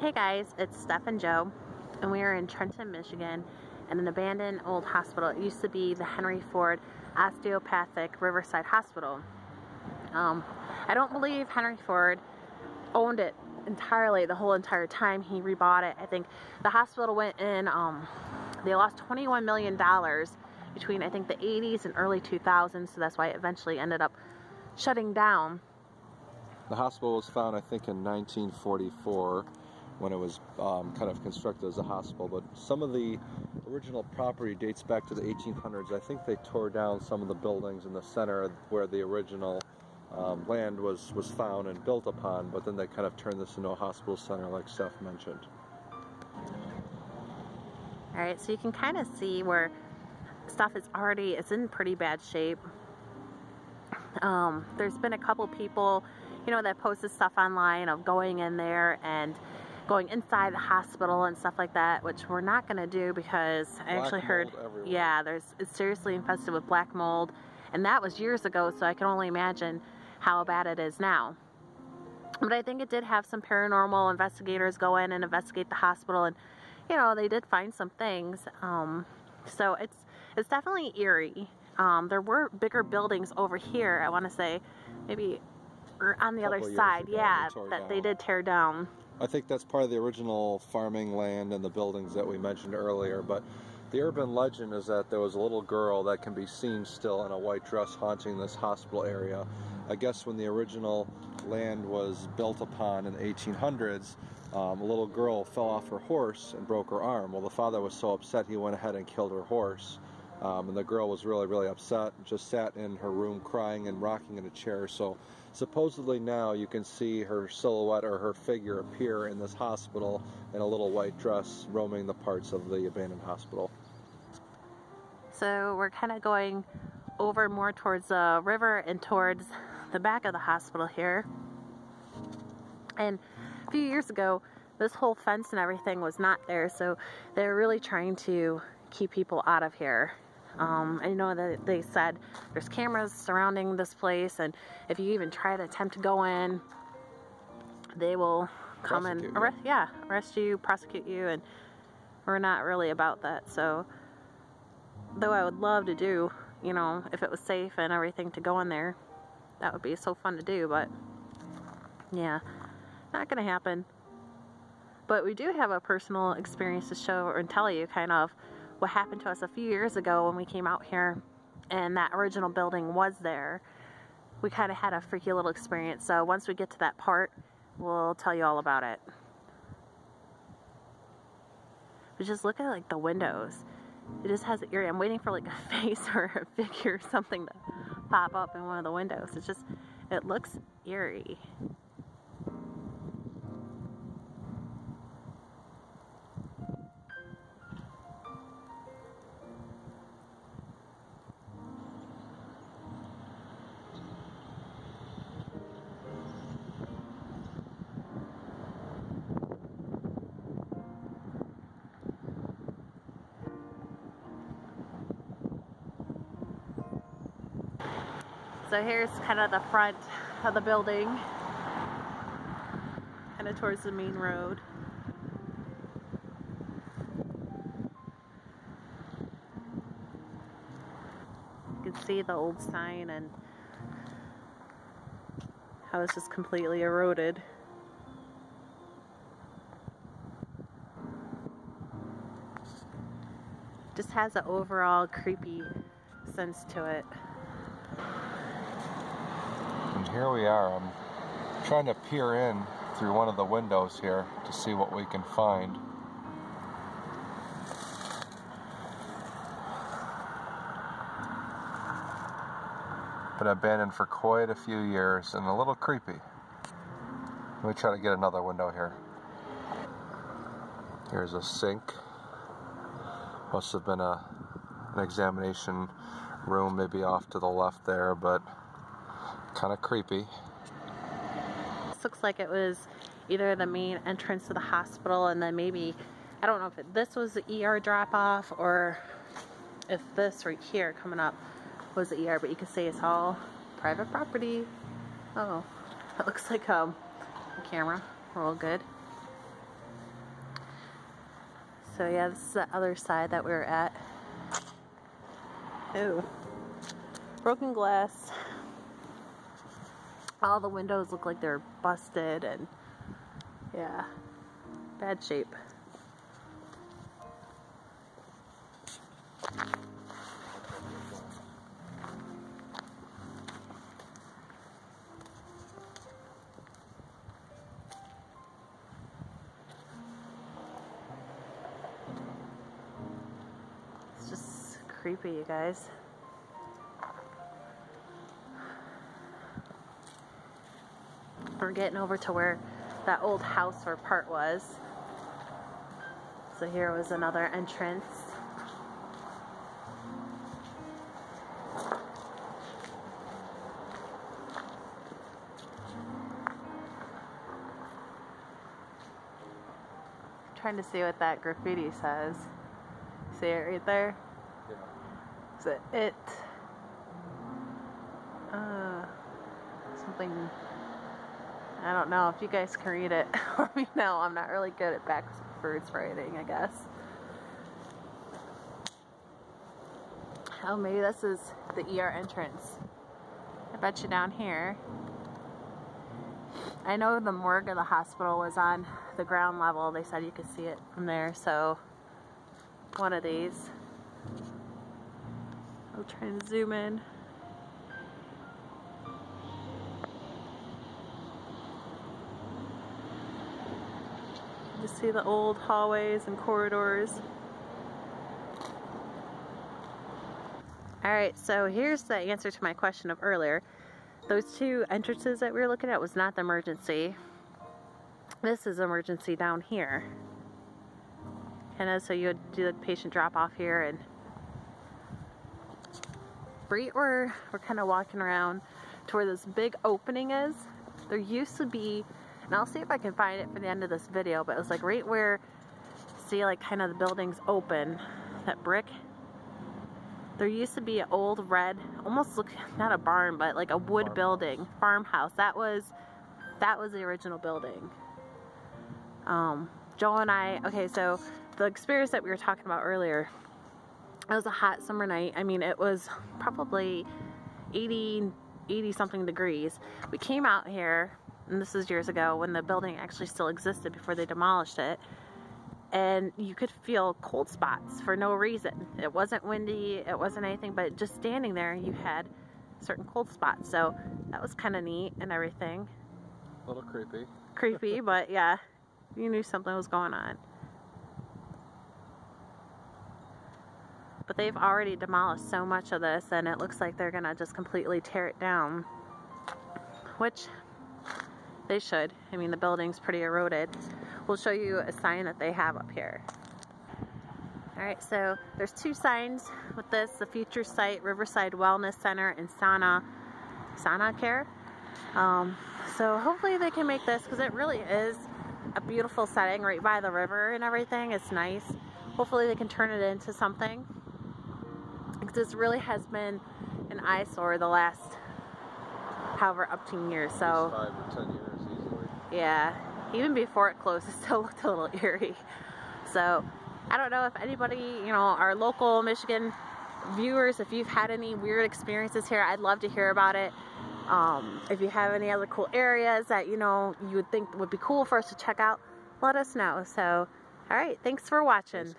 Hey guys, it's Steph and Joe, and we are in Trenton, Michigan, in an abandoned old hospital. It used to be the Henry Ford Osteopathic Riverside Hospital. I don't believe Henry Ford owned it entirely the whole entire time. He rebought it. I think the hospital went in, they lost $21 million between I think the 80s and early 2000s, so that's why it eventually ended up shutting down. The hospital was found, I think, in 1944 when it was kind of constructed as a hospital, but some of the original property dates back to the 1800s. I think they tore down some of the buildings in the center where the original land was found and built upon, but then they kind of turned this into a hospital center like Steph mentioned. Alright, so you can kind of see where stuff is already, it's in pretty bad shape. There's been a couple people, you know, that posted stuff online of going in there and going inside the hospital and stuff like that, which we're not going to do because I actually heard, yeah, it's seriously infested with black mold, and that was years ago, so I can only imagine how bad it is now. But I think it did have some paranormal investigators go in and investigate the hospital, and you know, they did find some things. So it's definitely eerie. There were bigger buildings over here, I want to say, maybe on the other side, yeah, that they did tear down. I think that's part of the original farming land and the buildings that we mentioned earlier, but the urban legend is that there was a little girl that can be seen still in a white dress haunting this hospital area. I guess when the original land was built upon in the 1800s, a little girl fell off her horse and broke her arm. Well, the father was so upset he went ahead and killed her horse. And the girl was really upset, just sat in her room crying and rocking in a chair. So supposedly now you can see her silhouette or her figure appear in this hospital in a little white dress roaming the parts of the abandoned hospital. So we're kind of going over more towards the river and towards the back of the hospital here. And a few years ago, this whole fence and everything was not there, so they're really trying to keep people out of here. I know that they said there's cameras surrounding this place, and if you even try to attempt to go in, they will come and arrest you, prosecute you, and we're not really about that. So, though I would love to do, you know, if it was safe and everything to go in there, that would be so fun to do, but yeah, not gonna happen. But we do have a personal experience to show and tell you kind of what happened to us a few years ago when we came out here and that original building was there. We kind of had a freaky little experience, so once we get to that part, we'll tell you all about it. But just look at like the windows. It just has an eerie. I'm waiting for like a face or a figure or something to pop up in one of the windows. It's just, it looks eerie. So here's kind of the front of the building, kind of towards the main road. You can see the old sign and how it's just completely eroded. Just has an overall creepy sense to it. And here we are. I'm trying to peer in through one of the windows here to see what we can find. Been abandoned for quite a few years and a little creepy. Let me try to get another window here. Here's a sink. Must have been an examination room maybe off to the left there, but kind of creepy. This looks like it was either the main entrance to the hospital, and then maybe, I don't know if this was the ER drop-off or if this right here coming up was the ER, but you can see it's all private property. Oh, that looks like a camera. We're all good. So yeah, this is the other side that we were at. Ooh. Broken glass. All the windows look like they're busted and yeah, bad shape. It's just creepy, you guys. We're getting over to where that old house or part was. So here was another entrance. I'm trying to see what that graffiti says. See it right there? Yeah. Is it? Something. I don't know if you guys can read it. Let me know. I'm not really good at backwards writing, I guess. Oh, maybe this is the ER entrance. I bet you down here. I know the morgue of the hospital was on the ground level. They said you could see it from there, so one of these. I'll try and zoom in. You see the old hallways and corridors. Alright, so here's the answer to my question of earlier. Those two entrances that we were looking at was not the emergency. This is emergency down here. And so you would do the patient drop off here, and right where we're kind of walking around to where this big opening is, there used to be, and I'll see if I can find it for the end of this video, but it was like right where, see like kind of the building's open, that brick. There used to be an old red, almost look, not a barn, but like a wood building, farmhouse. That was the original building. Joe and I, okay, so the experience that we were talking about earlier, it was a hot summer night. I mean, it was probably 80 something degrees. We came out here, and this is years ago when the building actually still existed before they demolished it, and you could feel cold spots for no reason. It wasn't windy, it wasn't anything, but just standing there you had certain cold spots. So that was kind of neat and everything. A little creepy. Creepy, but yeah, you knew something was going on. But they've already demolished so much of this, and it looks like they're gonna just completely tear it down, which they should. I mean, the building's pretty eroded. We'll show you a sign that they have up here. Alright, so there's two signs with this: the future site, Riverside Wellness Center, and sauna care. So hopefully they can make this, because it really is a beautiful setting right by the river and everything. It's nice. Hopefully they can turn it into something, because this really has been an eyesore the last however umpteen years. So 5 to 10 years easily. yeah, even before it closed, it still looked a little eerie. So I don't know if anybody, you know, our local Michigan viewers, if you've had any weird experiences here, I'd love to hear about it. If you have any other cool areas that, you know, you would think would be cool for us to check out, let us know. So, all right, thanks for watching. Thanks,